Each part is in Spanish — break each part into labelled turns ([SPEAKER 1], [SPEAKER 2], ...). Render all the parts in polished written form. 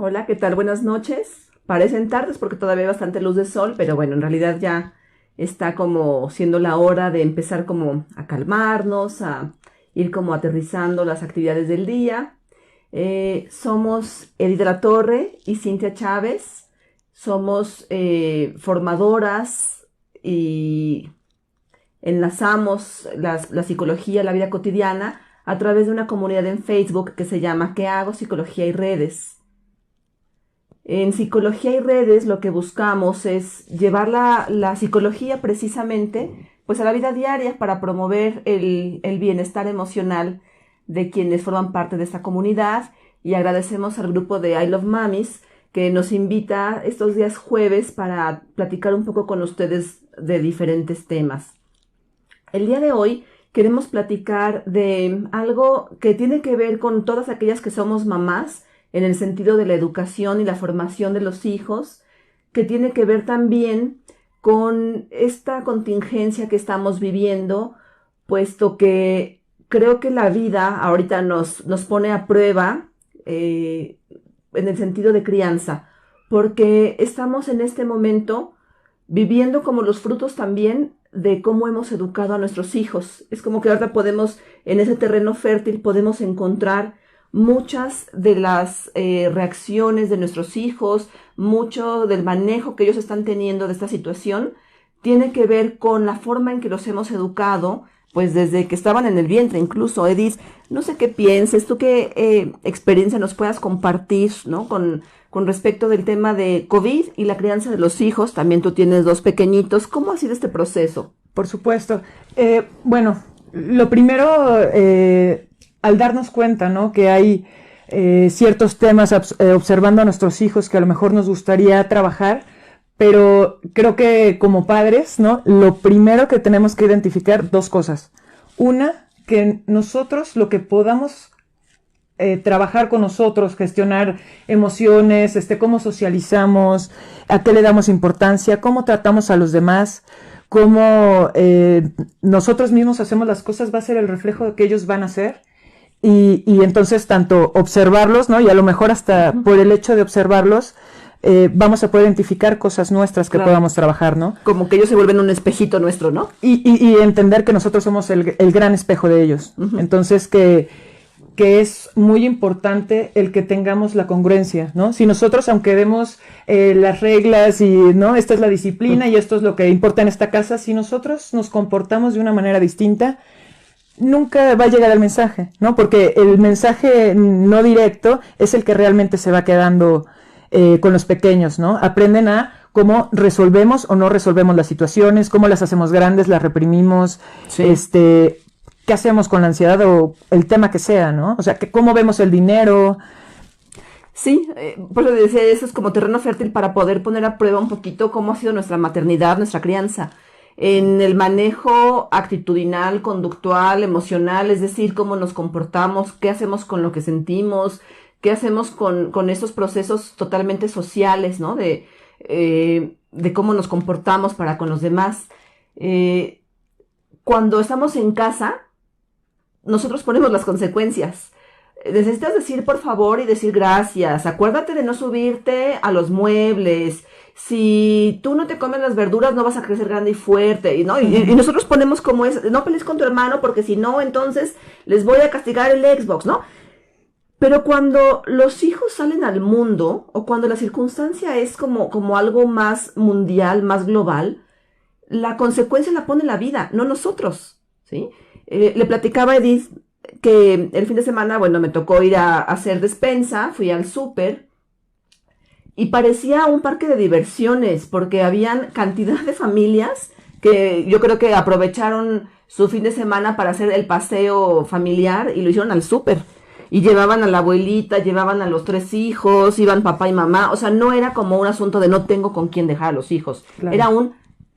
[SPEAKER 1] Hola, ¿qué tal? Buenas noches. Parecen tardes porque todavía hay bastante luz de sol, pero bueno, en realidad ya está como siendo la hora de empezar como a calmarnos, a ir como aterrizando las actividades del día. Somos Edith de la Torre y Cintia Chávez. Somos formadoras y enlazamos la psicología, la vida cotidiana a través de una comunidad en Facebook que se llama ¿Qué hago? Psicología y redes. En Psicología y Redes lo que buscamos es llevar la psicología precisamente pues a la vida diaria para promover el bienestar emocional de quienes forman parte de esta comunidad, y agradecemos al grupo de I Love Mamis que nos invita estos días jueves para platicar un poco con ustedes de diferentes temas. El día de hoy queremos platicar de algo que tiene que ver con todas aquellas que somos mamás, en el sentido de la educación y la formación de los hijos, que tiene que ver también con esta contingencia que estamos viviendo, puesto que creo que la vida ahorita nos pone a prueba en el sentido de crianza, porque estamos en este momento viviendo como los frutos también de cómo hemos educado a nuestros hijos. Es como que ahora podemos, en ese terreno fértil, podemos encontrar muchas de las reacciones de nuestros hijos, mucho del manejo que ellos están teniendo de esta situación, tiene que ver con la forma en que los hemos educado, pues desde que estaban en el vientre. Incluso, Edith, no sé qué pienses, tú qué experiencia nos puedas compartir, ¿no? Con respecto del tema de COVID y la crianza de los hijos. También tú tienes dos pequeñitos. ¿Cómo ha sido este proceso?
[SPEAKER 2] Por supuesto. Bueno, lo primero, al darnos cuenta, ¿no? Que hay ciertos temas observando a nuestros hijos que a lo mejor nos gustaría trabajar, pero creo que como padres, ¿no? Lo primero que tenemos que identificar, dos cosas. Una, que nosotros lo que podamos trabajar con nosotros, gestionar emociones, cómo socializamos, a qué le damos importancia, cómo tratamos a los demás, cómo nosotros mismos hacemos las cosas, va a ser el reflejo de que ellos van a hacer. Y entonces tanto observarlos, ¿no? Y a lo mejor hasta por el hecho de observarlos, vamos a poder identificar cosas nuestras que podamos trabajar, ¿no?
[SPEAKER 1] Como que ellos se vuelven un espejito nuestro, ¿no?
[SPEAKER 2] Y entender que nosotros somos el gran espejo de ellos. Entonces que es muy importante el que tengamos la congruencia, ¿no? Si nosotros, aunque demos las reglas y, ¿no? Esta es la disciplina y esto es lo que importa en esta casa, si nosotros nos comportamos de una manera distinta, nunca va a llegar el mensaje, ¿no? Porque el mensaje no directo es el que realmente se va quedando con los pequeños, ¿no? Aprenden a cómo resolvemos o no resolvemos las situaciones, cómo las hacemos grandes, las reprimimos, sí. ¿Qué hacemos con la ansiedad o el tema que sea, ¿no? O sea, cómo vemos el dinero.
[SPEAKER 1] Sí, por eso decía, eso es como terreno fértil para poder poner a prueba un poquito cómo ha sido nuestra maternidad, nuestra crianza, en el manejo actitudinal, conductual, emocional, es decir, cómo nos comportamos, qué hacemos con lo que sentimos, qué hacemos con esos procesos totalmente sociales, ¿no? De cómo nos comportamos para con los demás. Cuando estamos en casa, nosotros ponemos las consecuencias. Necesitas decir por favor y decir gracias. Acuérdate de no subirte a los muebles. Si tú no te comes las verduras, no vas a crecer grande y fuerte, ¿no? Y nosotros ponemos como es, no pelees con tu hermano porque si no, entonces les voy a castigar el Xbox, ¿no? Pero cuando los hijos salen al mundo, o cuando la circunstancia es como algo más mundial, más global, la consecuencia la pone la vida, no nosotros, ¿sí? Le platicaba a Edith que el fin de semana, bueno, me tocó ir a hacer despensa, fui al súper, y parecía un parque de diversiones, porque habían cantidad de familias que yo creo que aprovecharon su fin de semana para hacer el paseo familiar y lo hicieron al súper. Y llevaban a la abuelita, llevaban a los 3 hijos, iban papá y mamá. O sea, no era como un asunto de no tengo con quién dejar a los hijos. Claro. Era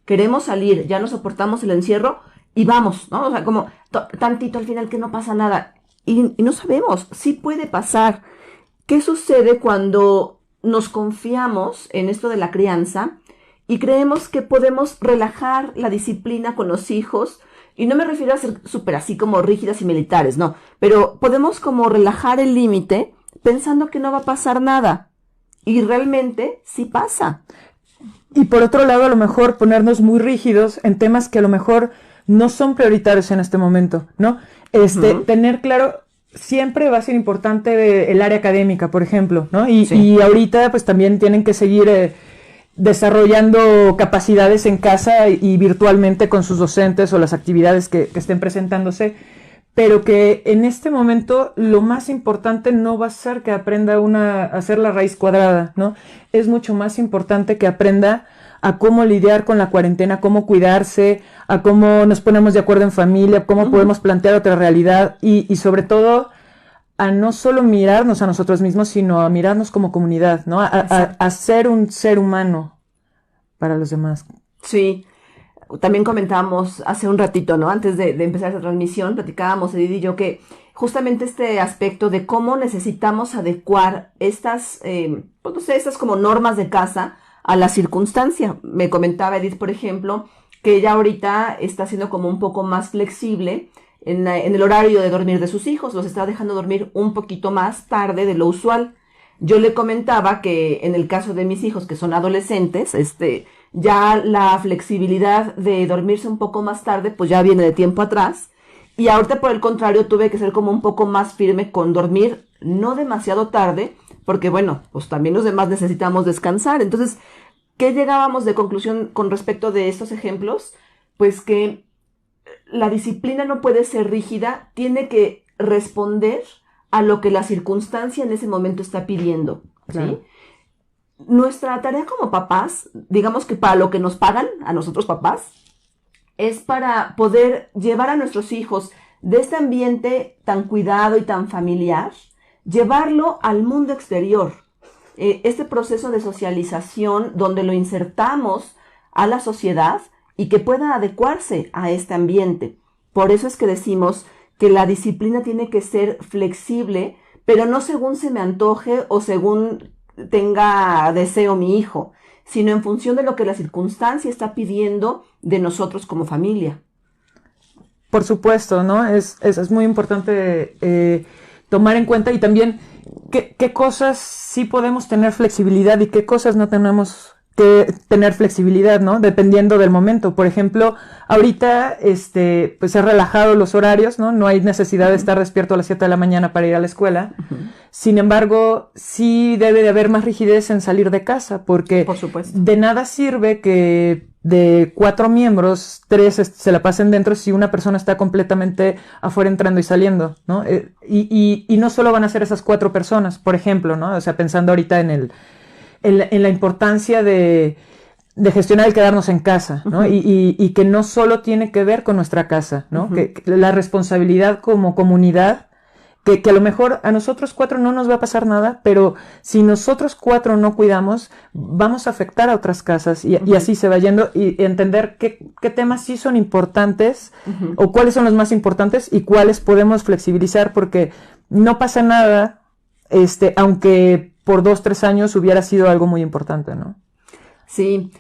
[SPEAKER 1] queremos salir, ya no soportamos el encierro y vamos, ¿no? O sea, como tantito al final que no pasa nada. Y no sabemos, sí puede pasar. ¿Qué sucede cuando nos confiamos en esto de la crianza y creemos que podemos relajar la disciplina con los hijos? Y no me refiero a ser súper así como rígidas y militares, no. Pero podemos como relajar el límite pensando que no va a pasar nada. Y realmente sí pasa.
[SPEAKER 2] Y por otro lado, a lo mejor ponernos muy rígidos en temas que a lo mejor no son prioritarios en este momento, ¿no? Tener claro, siempre va a ser importante el área académica, por ejemplo, ¿no? Y ahorita pues también tienen que seguir desarrollando capacidades en casa y virtualmente con sus docentes o las actividades que estén presentándose, pero que en este momento lo más importante no va a ser que aprenda a hacer la raíz cuadrada, ¿no? Es mucho más importante que aprenda a cómo lidiar con la cuarentena, cómo cuidarse, a cómo nos ponemos de acuerdo en familia, cómo podemos plantear otra realidad y sobre todo a no solo mirarnos a nosotros mismos, sino a mirarnos como comunidad, ¿no? A ser un ser humano para los demás.
[SPEAKER 1] Sí. También comentábamos hace un ratito, ¿no? Antes de empezar esta transmisión, platicábamos Edith y yo que justamente este aspecto de cómo necesitamos adecuar estas, pues no sé, estas como normas de casa a la circunstancia. Me comentaba Edith, por ejemplo, que ella ahorita está siendo como un poco más flexible en el horario de dormir de sus hijos, los está dejando dormir un poquito más tarde de lo usual. Yo le comentaba que en el caso de mis hijos, que son adolescentes, ya la flexibilidad de dormirse un poco más tarde, pues ya viene de tiempo atrás. Y ahorita, por el contrario, tuve que ser como un poco más firme con dormir no demasiado tarde, porque bueno, pues también los demás necesitamos descansar. Entonces, ¿qué llegábamos de conclusión con respecto de estos ejemplos? Pues que la disciplina no puede ser rígida, tiene que responder a lo que la circunstancia en ese momento está pidiendo,
[SPEAKER 2] Claro.
[SPEAKER 1] ¿sí? Nuestra tarea como papás, digamos que para lo que nos pagan a nosotros papás, es para poder llevar a nuestros hijos de este ambiente tan cuidado y tan familiar, llevarlo al mundo exterior. Este proceso de socialización donde lo insertamos a la sociedad y que pueda adecuarse a este ambiente. Por eso es que decimos que la disciplina tiene que ser flexible, pero no según se me antoje o según tenga deseo mi hijo, sino en función de lo que la circunstancia está pidiendo de nosotros como familia.
[SPEAKER 2] Por supuesto, ¿no? Es muy importante tomar en cuenta y también qué cosas sí podemos tener flexibilidad y qué cosas no tenemos que tener flexibilidad, ¿no? Dependiendo del momento. Por ejemplo, ahorita, pues se han relajado los horarios, ¿no? No hay necesidad de estar despierto a las 7 de la mañana para ir a la escuela. Sin embargo, sí debe de haber más rigidez en salir de casa, porque
[SPEAKER 1] Por supuesto.
[SPEAKER 2] de nada sirve que de 4 miembros, 3 se la pasen dentro si una persona está completamente afuera entrando y saliendo, ¿no? Y no solo van a ser esas 4 personas, por ejemplo, ¿no? O sea, pensando ahorita en la importancia de gestionar el quedarnos en casa, ¿no? Y que no solo tiene que ver con nuestra casa, ¿no? Que la responsabilidad como comunidad, que a lo mejor a nosotros 4 no nos va a pasar nada, pero si nosotros 4 no cuidamos, vamos a afectar a otras casas y así se va yendo y entender qué temas sí son importantes o cuáles son los más importantes y cuáles podemos flexibilizar, porque no pasa nada, aunque por 2-3 años hubiera sido algo muy importante, ¿no?
[SPEAKER 1] Sí,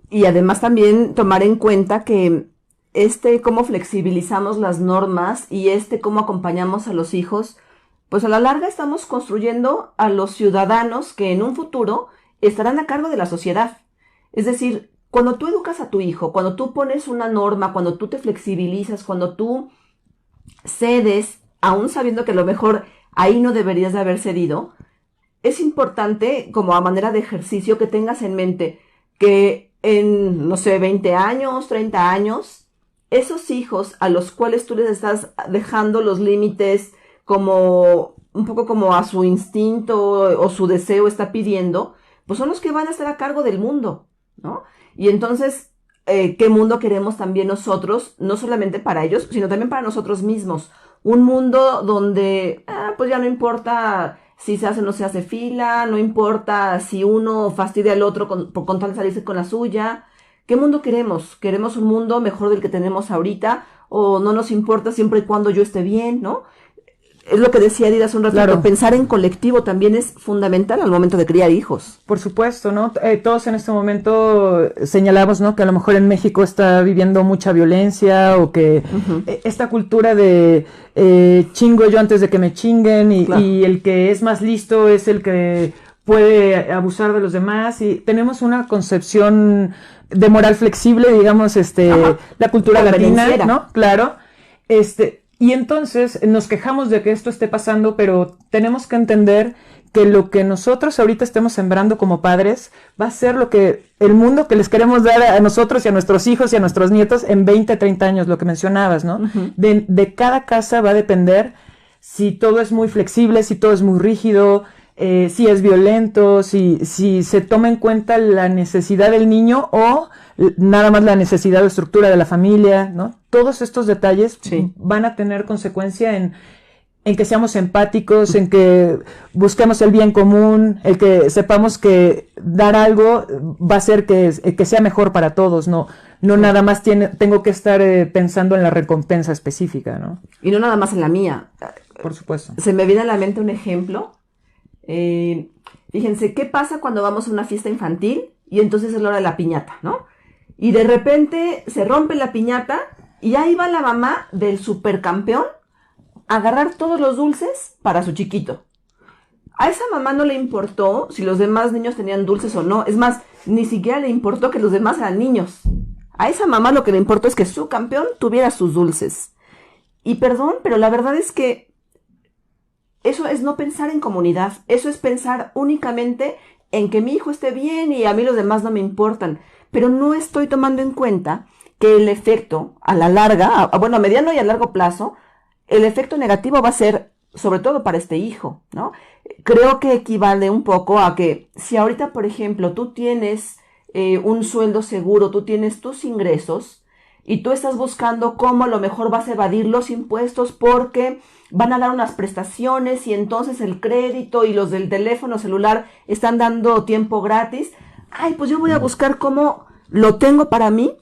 [SPEAKER 1] y además también tomar en cuenta que cómo flexibilizamos las normas y cómo acompañamos a los hijos, pues a la larga estamos construyendo a los ciudadanos que en un futuro estarán a cargo de la sociedad. Es decir, cuando tú educas a tu hijo, cuando tú pones una norma, cuando tú te flexibilizas, cuando tú cedes, aún sabiendo que a lo mejor ahí no deberías de haber cedido, es importante, como a manera de ejercicio, que tengas en mente que en, no sé, 20 años, 30 años, esos hijos a los cuales tú les estás dejando los límites como un poco como a su instinto o su deseo está pidiendo, pues son los que van a estar a cargo del mundo, ¿no? Y entonces, ¿qué mundo queremos también nosotros? No solamente para ellos, sino también para nosotros mismos. Un mundo donde, pues ya no importa si se hace o no se hace fila, no importa si uno fastidia al otro con tal de salirse con la suya. ¿Qué mundo queremos? ¿Queremos un mundo mejor del que tenemos ahorita? ¿O no nos importa siempre y cuando yo esté bien, ¿no? Es lo que decía Edith hace un ratito,
[SPEAKER 2] Claro.
[SPEAKER 1] Pensar en colectivo también es fundamental al momento de criar hijos.
[SPEAKER 2] Por supuesto, ¿no? Todos en este momento señalamos, ¿no? Que a lo mejor en México está viviendo mucha violencia o que esta cultura de chingo yo antes de que me chinguen
[SPEAKER 1] Claro.
[SPEAKER 2] y el que es más listo es el que puede abusar de los demás y tenemos una concepción de moral flexible, digamos, la cultura latina, ¿no? Claro. Y entonces nos quejamos de que esto esté pasando, pero tenemos que entender que lo que nosotros ahorita estemos sembrando como padres va a ser lo que el mundo que les queremos dar a nosotros y a nuestros hijos y a nuestros nietos en 20, 30 años, lo que mencionabas, ¿no? Uh-huh. De cada casa va a depender si todo es muy flexible, si todo es muy rígido, si es violento, si se toma en cuenta la necesidad del niño o nada más la necesidad o estructura de la familia, ¿no? Todos estos detalles van a tener consecuencia en que seamos empáticos, en que busquemos el bien común, el que sepamos que dar algo va a hacer que sea mejor para todos, no nada más tengo que estar pensando en la recompensa específica, ¿no?
[SPEAKER 1] Y no nada más en la mía.
[SPEAKER 2] Por supuesto.
[SPEAKER 1] Se me viene a la mente un ejemplo. Fíjense, ¿qué pasa cuando vamos a una fiesta infantil y entonces es la hora de la piñata, ¿no? Y de repente se rompe la piñata y ahí va la mamá del supercampeón agarrar todos los dulces para su chiquito. A esa mamá no le importó si los demás niños tenían dulces o no. Es más, ni siquiera le importó que los demás eran niños. A esa mamá lo que le importó es que su campeón tuviera sus dulces. Y perdón, pero la verdad es que eso es no pensar en comunidad. Eso es pensar únicamente en que mi hijo esté bien y a mí los demás no me importan. Pero no estoy tomando en cuenta que el efecto a la larga, a mediano y a largo plazo, el efecto negativo va a ser, sobre todo para este hijo, ¿no? Creo que equivale un poco a que si ahorita, por ejemplo, tú tienes un sueldo seguro, tú tienes tus ingresos y tú estás buscando cómo a lo mejor vas a evadir los impuestos porque van a dar unas prestaciones y entonces el crédito y los del teléfono celular están dando tiempo gratis. Ay, pues yo voy a buscar cómo lo tengo para mí,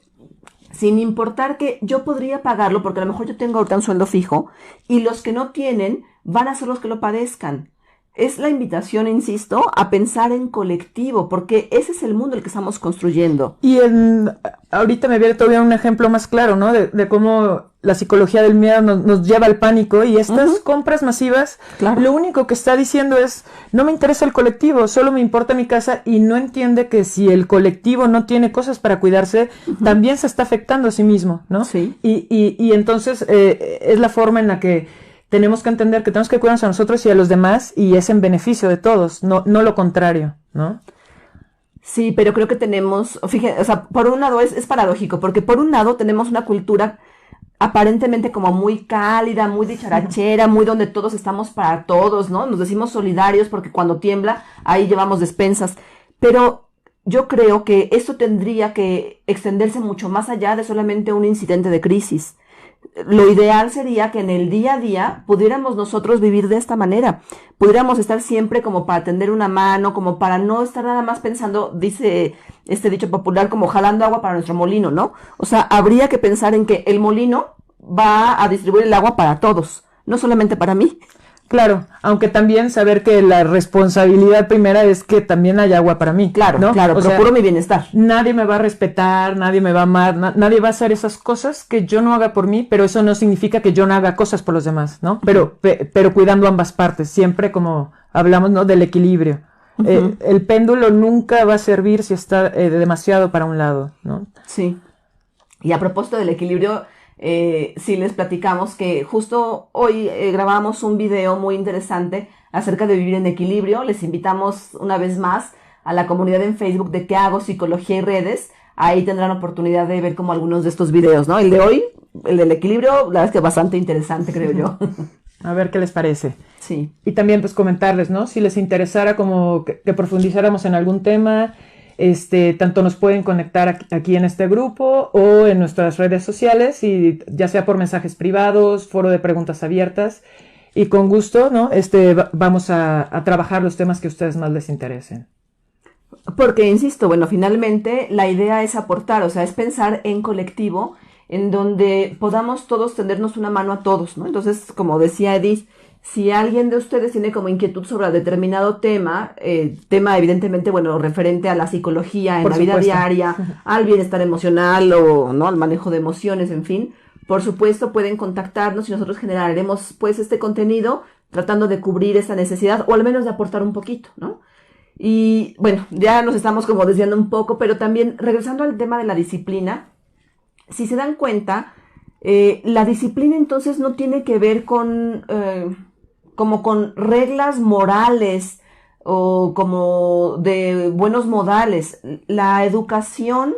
[SPEAKER 1] sin importar que yo podría pagarlo, porque a lo mejor yo tengo ahorita un sueldo fijo, y los que no tienen van a ser los que lo padezcan. Es la invitación, insisto, a pensar en colectivo, porque ese es el mundo el que estamos construyendo.
[SPEAKER 2] Y ahorita me viene todavía un ejemplo más claro, ¿no? De cómo la psicología del miedo nos lleva al pánico y estas compras masivas, lo único que está diciendo es, no me interesa el colectivo, solo me importa mi casa, y no entiende que si el colectivo no tiene cosas para cuidarse, también se está afectando a sí mismo, ¿no?
[SPEAKER 1] Sí.
[SPEAKER 2] Y entonces es la forma en la que tenemos que entender que tenemos que cuidarnos a nosotros y a los demás, y es en beneficio de todos, no lo contrario, ¿no?
[SPEAKER 1] Sí, pero creo que tenemos, fíjense, o sea, por un lado es paradójico, porque por un lado tenemos una cultura aparentemente como muy cálida, muy dicharachera, muy donde todos estamos para todos, ¿no? Nos decimos solidarios porque cuando tiembla, ahí llevamos despensas. Pero yo creo que esto tendría que extenderse mucho más allá de solamente un incidente de crisis. Lo ideal sería que en el día a día pudiéramos nosotros vivir de esta manera, pudiéramos estar siempre como para tender una mano, como para no estar nada más pensando, dice este dicho popular, como jalando agua para nuestro molino, ¿no? O sea, habría que pensar en que el molino va a distribuir el agua para todos, no solamente para mí.
[SPEAKER 2] Claro, aunque también saber que la responsabilidad primera es que también haya agua para mí.
[SPEAKER 1] Claro,
[SPEAKER 2] ¿no?
[SPEAKER 1] Claro, procuro mi bienestar.
[SPEAKER 2] Nadie me va a respetar, nadie me va a amar, nadie va a hacer esas cosas que yo no haga por mí, pero eso no significa que yo no haga cosas por los demás, ¿no? Pero cuidando ambas partes, siempre como hablamos, ¿no? Del equilibrio. El péndulo nunca va a servir si está demasiado para un lado, ¿no?
[SPEAKER 1] Sí. Y a propósito del equilibrio, sí les platicamos que justo hoy grabamos un video muy interesante acerca de vivir en equilibrio. Les invitamos una vez más a la comunidad en Facebook de ¿Qué hago? Psicología y redes. Ahí tendrán oportunidad de ver como algunos de estos videos, ¿no? El de hoy, el del equilibrio, la verdad es que bastante interesante, creo yo.
[SPEAKER 2] A ver qué les parece.
[SPEAKER 1] Sí.
[SPEAKER 2] Y también pues comentarles, ¿no? Si les interesara como que profundizáramos en algún tema, tanto nos pueden conectar aquí en este grupo o en nuestras redes sociales, y ya sea por mensajes privados, foro de preguntas abiertas, y con gusto, ¿no? Vamos a trabajar los temas que a ustedes más les interesen.
[SPEAKER 1] Porque, insisto, bueno, finalmente la idea es aportar, o sea, es pensar en colectivo, en donde podamos todos tendernos una mano a todos, ¿no? Entonces, como decía Edith, si alguien de ustedes tiene como inquietud sobre determinado tema evidentemente, bueno, referente a la psicología en la vida diaria, al bienestar emocional o, ¿no?, al manejo de emociones, en fin, por supuesto pueden contactarnos y nosotros generaremos, pues, este contenido tratando de cubrir esa necesidad o al menos de aportar un poquito, ¿no? Y bueno, ya nos estamos como desviando un poco, pero también regresando al tema de la disciplina, si se dan cuenta, la disciplina entonces no tiene que ver con como con reglas morales o como de buenos modales. La educación,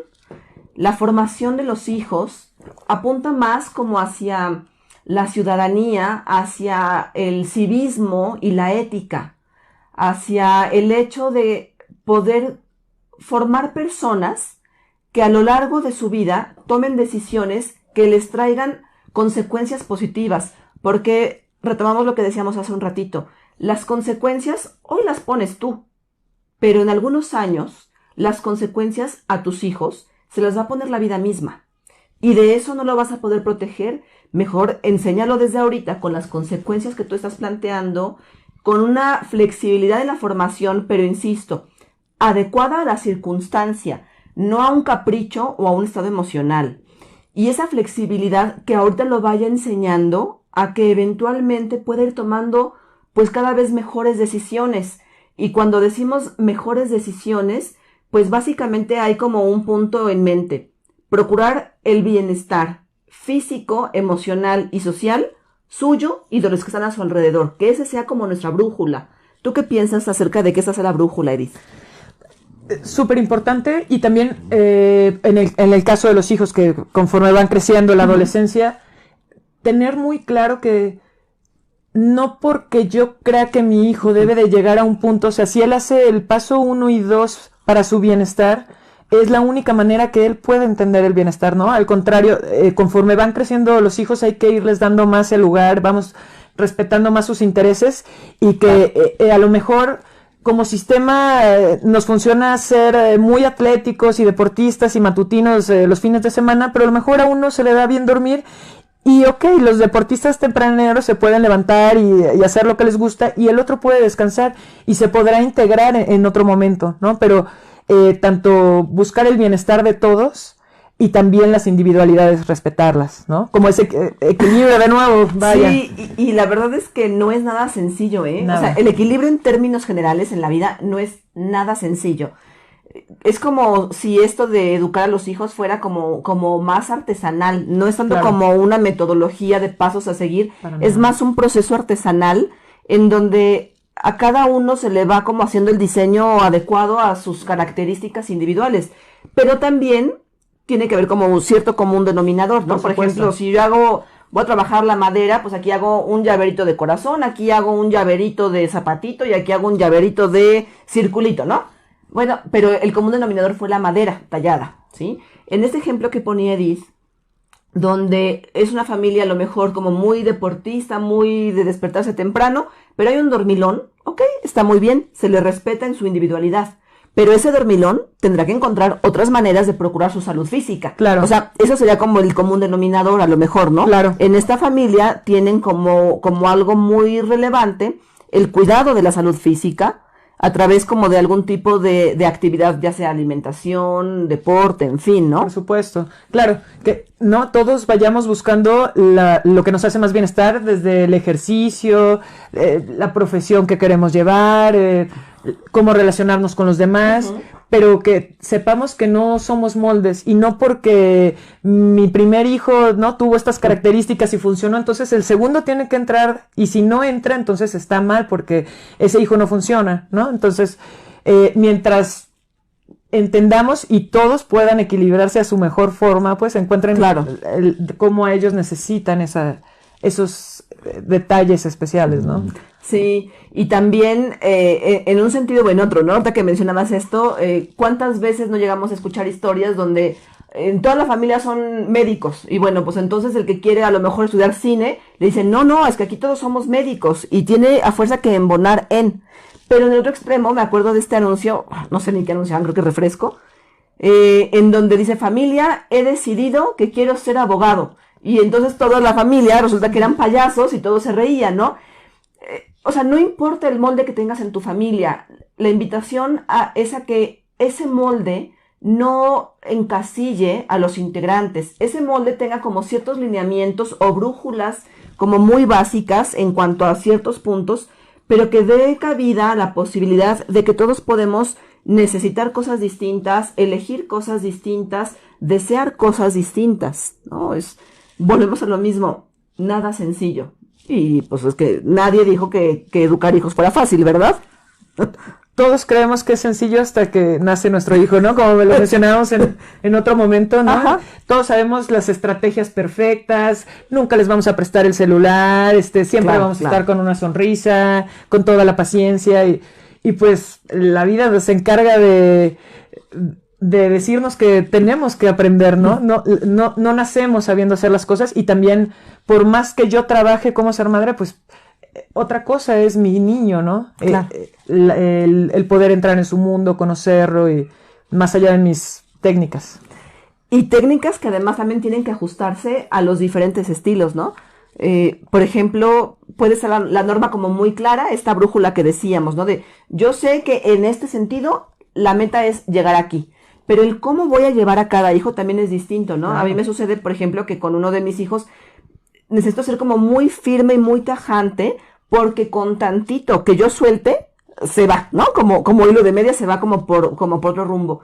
[SPEAKER 1] la formación de los hijos apunta más como hacia la ciudadanía, hacia el civismo y la ética, hacia el hecho de poder formar personas que a lo largo de su vida tomen decisiones que les traigan consecuencias positivas, porque retomamos lo que decíamos hace un ratito, las consecuencias hoy las pones tú, pero en algunos años las consecuencias a tus hijos se las va a poner la vida misma, y de eso no lo vas a poder proteger. Mejor enséñalo desde ahorita con las consecuencias que tú estás planteando, con una flexibilidad en la formación, pero insisto, adecuada a la circunstancia, no a un capricho o a un estado emocional. Y esa flexibilidad que ahorita lo vaya enseñando a que eventualmente pueda ir tomando pues cada vez mejores decisiones. Y cuando decimos mejores decisiones, pues básicamente hay como un punto en mente: procurar el bienestar físico, emocional y social suyo y de los que están a su alrededor, que ese sea como nuestra brújula. ¿Tú qué piensas acerca de que esa sea la brújula, Edith?
[SPEAKER 2] Súper importante, y también en el caso de los hijos que conforme van creciendo en la adolescencia, tener muy claro que no porque yo crea que mi hijo debe de llegar a un punto, o sea, si él hace el paso 1 y 2 para su bienestar, es la única manera que él puede entender el bienestar, ¿no? Al contrario, conforme van creciendo los hijos hay que irles dando más el lugar, vamos respetando más sus intereses, y que a lo mejor como sistema nos funciona ser muy atléticos y deportistas y matutinos los fines de semana, pero a lo mejor a uno se le da bien dormir. Y los deportistas tempraneros se pueden levantar y hacer lo que les gusta, y el otro puede descansar y se podrá integrar en otro momento, ¿no? Pero tanto buscar el bienestar de todos y también las individualidades, respetarlas, ¿no? Como ese equilibrio de nuevo, vaya.
[SPEAKER 1] Sí, y la verdad es que no es nada sencillo, ¿eh?
[SPEAKER 2] Nada.
[SPEAKER 1] O sea, el equilibrio en términos generales en la vida no es nada sencillo. Es como si esto de educar a los hijos fuera como más artesanal, no es tanto
[SPEAKER 2] Claro.
[SPEAKER 1] como una metodología de pasos a seguir,
[SPEAKER 2] Para
[SPEAKER 1] es
[SPEAKER 2] nada.
[SPEAKER 1] más un proceso artesanal en donde a cada uno se le va como haciendo el diseño adecuado a sus características individuales, pero también tiene que haber como un cierto común denominador, ¿no? Por ejemplo, si yo voy a trabajar la madera, pues aquí hago un llaverito de corazón, aquí hago un llaverito de zapatito y aquí hago un llaverito de circulito, ¿no? Bueno, pero el común denominador fue la madera tallada, ¿sí? En este ejemplo que ponía Edith, donde es una familia a lo mejor como muy deportista, muy de despertarse temprano, pero hay un dormilón, ok, está muy bien, se le respeta en su individualidad. Pero ese dormilón tendrá que encontrar otras maneras de procurar su salud física.
[SPEAKER 2] Claro.
[SPEAKER 1] O sea, eso sería como el común denominador, a lo mejor, ¿no?
[SPEAKER 2] Claro.
[SPEAKER 1] En esta familia tienen como algo muy relevante el cuidado de la salud física a través como de algún tipo de actividad, ya sea alimentación, deporte, en fin, ¿no?
[SPEAKER 2] Por supuesto. Claro, que no todos vayamos buscando lo que nos hace más bienestar, desde el ejercicio, la profesión que queremos llevar, cómo relacionarnos con los demás, pero que sepamos que no somos moldes, y no porque mi primer hijo no tuvo estas características y funcionó, entonces el segundo tiene que entrar, y si no entra, entonces está mal porque ese hijo no funciona, ¿no? Entonces, mientras entendamos y todos puedan equilibrarse a su mejor forma, pues encuentren
[SPEAKER 1] Claro.
[SPEAKER 2] cómo ellos necesitan esos detalles especiales, ¿no?
[SPEAKER 1] Sí, y también en un sentido o en otro, ¿no? Ahorita que mencionabas esto, ¿cuántas veces no llegamos a escuchar historias donde en toda la familia son médicos? Y bueno, pues entonces el que quiere a lo mejor estudiar cine, le dicen, no, es que aquí todos somos médicos y tiene a fuerza que embonar en. Pero en el otro extremo, me acuerdo de este anuncio, no sé ni qué anunciaban, creo que refresco, en donde dice, familia, he decidido que quiero ser abogado. Y entonces toda la familia resulta que eran payasos y todos se reían, ¿no? O sea, no importa el molde que tengas en tu familia, la invitación es a que ese molde no encasille a los integrantes. Ese molde tenga como ciertos lineamientos o brújulas como muy básicas en cuanto a ciertos puntos, pero que dé cabida a la posibilidad de que todos podemos necesitar cosas distintas, elegir cosas distintas, desear cosas distintas, ¿no? Volvemos a lo mismo, nada sencillo. Y pues es que nadie dijo que educar hijos fuera fácil, ¿verdad?
[SPEAKER 2] Todos creemos que es sencillo hasta que nace nuestro hijo, ¿no? Como lo mencionábamos en otro momento, ¿no? Ajá. Todos sabemos las estrategias perfectas, nunca les vamos a prestar el celular, siempre vamos a estar con una sonrisa, con toda la paciencia y pues la vida nos encarga de decirnos que tenemos que aprender, ¿no? No nacemos sabiendo hacer las cosas y también por más que yo trabaje como ser madre, pues otra cosa es mi niño, ¿no? Claro. El poder entrar en su mundo, conocerlo y más allá de mis técnicas.
[SPEAKER 1] Y técnicas que además también tienen que ajustarse a los diferentes estilos, ¿no? Por ejemplo, puede ser la norma como muy clara, esta brújula que decíamos, ¿no? De yo sé que en este sentido la meta es llegar aquí, pero el cómo voy a llevar a cada hijo también es distinto, ¿no? Claro. A mí me sucede, por ejemplo, que con uno de mis hijos necesito ser como muy firme y muy tajante, porque con tantito que yo suelte, se va, ¿no? Como hilo de media se va como por otro rumbo.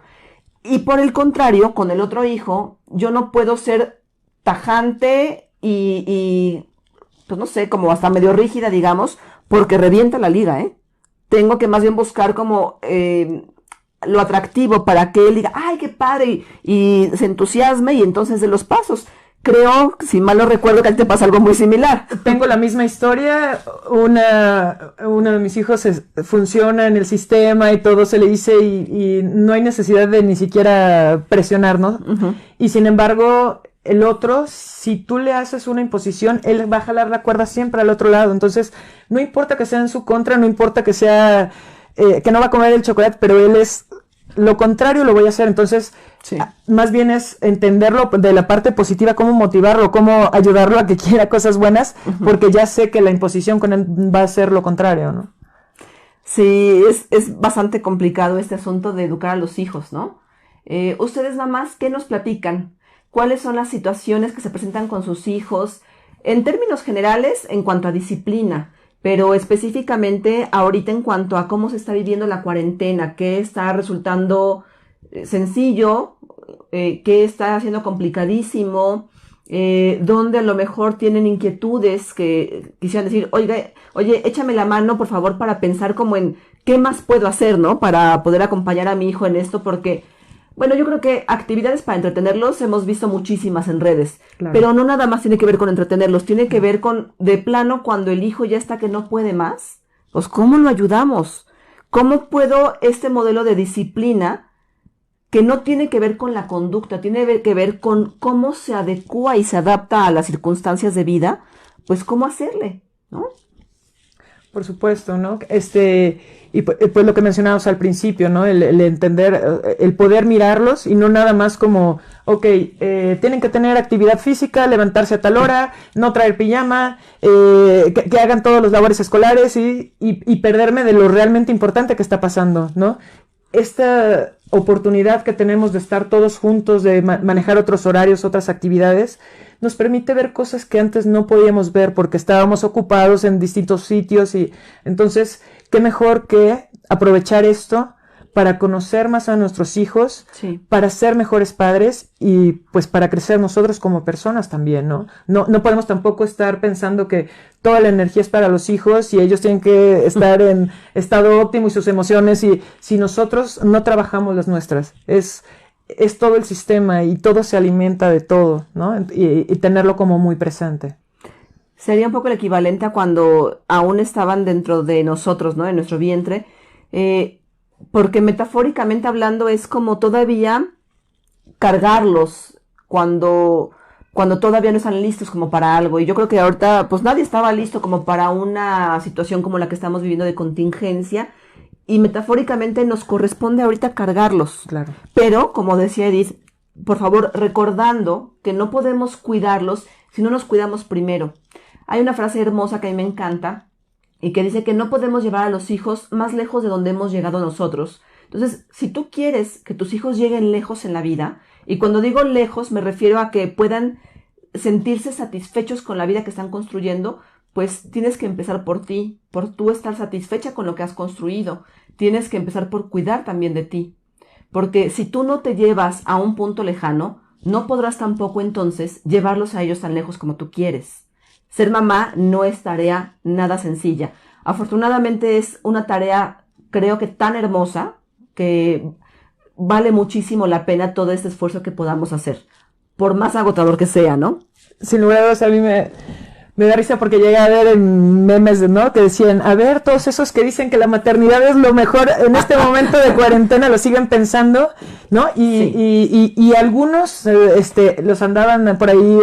[SPEAKER 1] Y por el contrario, con el otro hijo, yo no puedo ser tajante y pues no sé, como hasta medio rígida, digamos, porque revienta la liga, ¿eh? Tengo que más bien buscar como lo atractivo para que él diga, ¡ay, qué padre! Y se entusiasme y entonces de los pasos. Creo, si mal no recuerdo, que a ti te pasa algo muy similar.
[SPEAKER 2] Tengo la misma historia. Uno de mis hijos funciona en el sistema y todo se le dice y no hay necesidad de ni siquiera presionar, ¿no? Uh-huh. Y sin embargo, el otro, si tú le haces una imposición, él va a jalar la cuerda siempre al otro lado. Entonces, no importa que sea en su contra, no importa que sea, que no va a comer el chocolate, pero él es lo contrario, lo voy a hacer. Entonces, sí, más bien es entenderlo de la parte positiva, cómo motivarlo, cómo ayudarlo a que quiera cosas buenas, uh-huh, porque ya sé que la imposición con él va a ser lo contrario, ¿no?
[SPEAKER 1] Sí, es bastante complicado este asunto de educar a los hijos, ¿no? Ustedes, mamás, ¿qué nos platican? ¿Cuáles son las situaciones que se presentan con sus hijos? En términos generales, en cuanto a disciplina, pero específicamente ahorita en cuanto a cómo se está viviendo la cuarentena, qué está resultando sencillo, qué está siendo complicadísimo, donde a lo mejor tienen inquietudes que quisieran decir, oye, échame la mano, por favor, para pensar como en qué más puedo hacer, ¿no? Para poder acompañar a mi hijo en esto, porque, bueno, yo creo que actividades para entretenerlos hemos visto muchísimas en redes, claro, pero no nada más tiene que ver con entretenerlos, tiene que ver con, de plano, cuando el hijo ya está que no puede más, pues ¿cómo lo ayudamos? ¿Cómo puedo este modelo de disciplina que no tiene que ver con la conducta, tiene que ver con cómo se adecúa y se adapta a las circunstancias de vida, pues cómo hacerle, ¿no?
[SPEAKER 2] Por supuesto, ¿no? Y pues lo que mencionábamos al principio, ¿no? El entender, el poder mirarlos y no nada más como, tienen que tener actividad física, levantarse a tal hora, no traer pijama, que hagan todos los labores escolares y perderme de lo realmente importante que está pasando, ¿no? Esta oportunidad que tenemos de estar todos juntos, de manejar otros horarios, otras actividades, nos permite ver cosas que antes no podíamos ver porque estábamos ocupados en distintos sitios y entonces, qué mejor que aprovechar esto para conocer más a nuestros hijos, sí, para ser mejores padres y pues para crecer nosotros como personas también, ¿no? No podemos tampoco estar pensando que toda la energía es para los hijos y ellos tienen que estar en estado óptimo y sus emociones y si nosotros no trabajamos las nuestras, es todo el sistema y todo se alimenta de todo, ¿no? Y tenerlo como muy presente.
[SPEAKER 1] Sería un poco el equivalente a cuando aún estaban dentro de nosotros, ¿no? En nuestro vientre, porque metafóricamente hablando es como todavía cargarlos cuando todavía no están listos como para algo. Y yo creo que ahorita pues nadie estaba listo como para una situación como la que estamos viviendo de contingencia. Y metafóricamente nos corresponde ahorita cargarlos.
[SPEAKER 2] Claro.
[SPEAKER 1] Pero, como decía Edith, por favor, recordando que no podemos cuidarlos si no nos cuidamos primero. Hay una frase hermosa que a mí me encanta y que dice que no podemos llevar a los hijos más lejos de donde hemos llegado nosotros. Entonces, si tú quieres que tus hijos lleguen lejos en la vida, y cuando digo lejos me refiero a que puedan sentirse satisfechos con la vida que están construyendo, pues tienes que empezar por ti, por tú estar satisfecha con lo que has construido. Tienes que empezar por cuidar también de ti. Porque si tú no te llevas a un punto lejano, no podrás tampoco entonces llevarlos a ellos tan lejos como tú quieres. Ser mamá no es tarea nada sencilla. Afortunadamente es una tarea, creo que tan hermosa, que vale muchísimo la pena todo este esfuerzo que podamos hacer, por más agotador que sea, ¿no?
[SPEAKER 2] Sin lugar a dudas, a mí me da risa porque llegué a ver en memes, ¿no? Que decían, a ver, todos esos que dicen que la maternidad es lo mejor en este momento de cuarentena lo siguen pensando, ¿no? Y algunos los andaban por ahí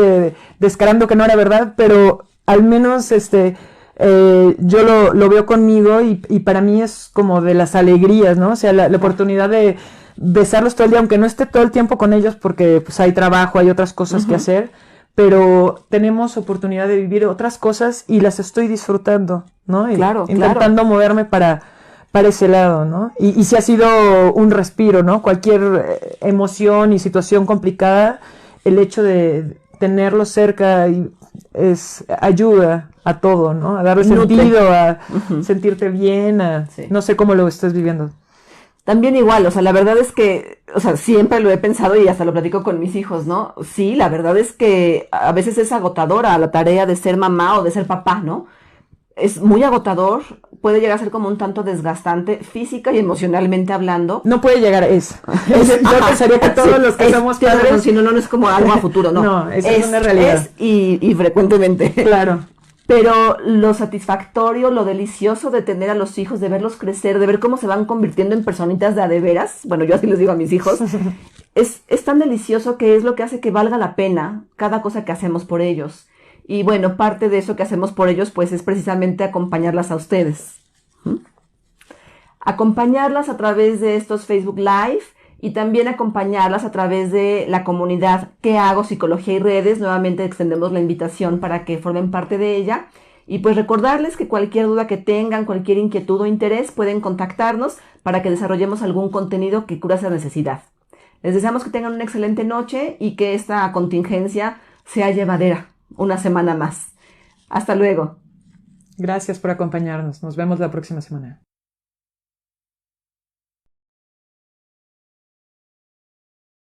[SPEAKER 2] descarando que no era verdad, pero al menos yo lo veo conmigo y para mí es como de las alegrías, ¿no? O sea, la oportunidad de besarlos todo el día, aunque no esté todo el tiempo con ellos porque pues hay trabajo, hay otras cosas que hacer, pero tenemos oportunidad de vivir otras cosas y las estoy disfrutando, ¿no?
[SPEAKER 1] Claro,
[SPEAKER 2] intentando moverme para ese lado, ¿no? Y sí ha sido un respiro, ¿no? Cualquier emoción y situación complicada, el hecho de tenerlos cerca ayuda a todo, ¿no? A darle sentido, a sentirte bien, no sé cómo lo estás viviendo.
[SPEAKER 1] También igual, o sea, la verdad es que, o sea, siempre lo he pensado y hasta lo platico con mis hijos, ¿no? Sí, la verdad es que a veces es agotadora la tarea de ser mamá o de ser papá, ¿no? Es muy agotador, puede llegar a ser como un tanto desgastante física y emocionalmente hablando.
[SPEAKER 2] No puede llegar a eso. Yo pensaría que todos los que somos padres...
[SPEAKER 1] Si no es como algo a futuro, ¿no?
[SPEAKER 2] No, es una realidad.
[SPEAKER 1] Y frecuentemente.
[SPEAKER 2] Claro.
[SPEAKER 1] Pero lo satisfactorio, lo delicioso de tener a los hijos, de verlos crecer, de ver cómo se van convirtiendo en personitas de a de veras, bueno, yo así les digo a mis hijos, es tan delicioso que es lo que hace que valga la pena cada cosa que hacemos por ellos. Y bueno, parte de eso que hacemos por ellos, pues es precisamente acompañarlas a ustedes. Acompañarlas a través de estos Facebook Live y también acompañarlas a través de la comunidad ¿Qué hago? Psicología y redes. Nuevamente extendemos la invitación para que formen parte de ella. Y pues recordarles que cualquier duda que tengan, cualquier inquietud o interés, pueden contactarnos para que desarrollemos algún contenido que cubra esa necesidad. Les deseamos que tengan una excelente noche y que esta contingencia sea llevadera una semana más. Hasta luego.
[SPEAKER 2] Gracias por acompañarnos. Nos vemos la próxima semana.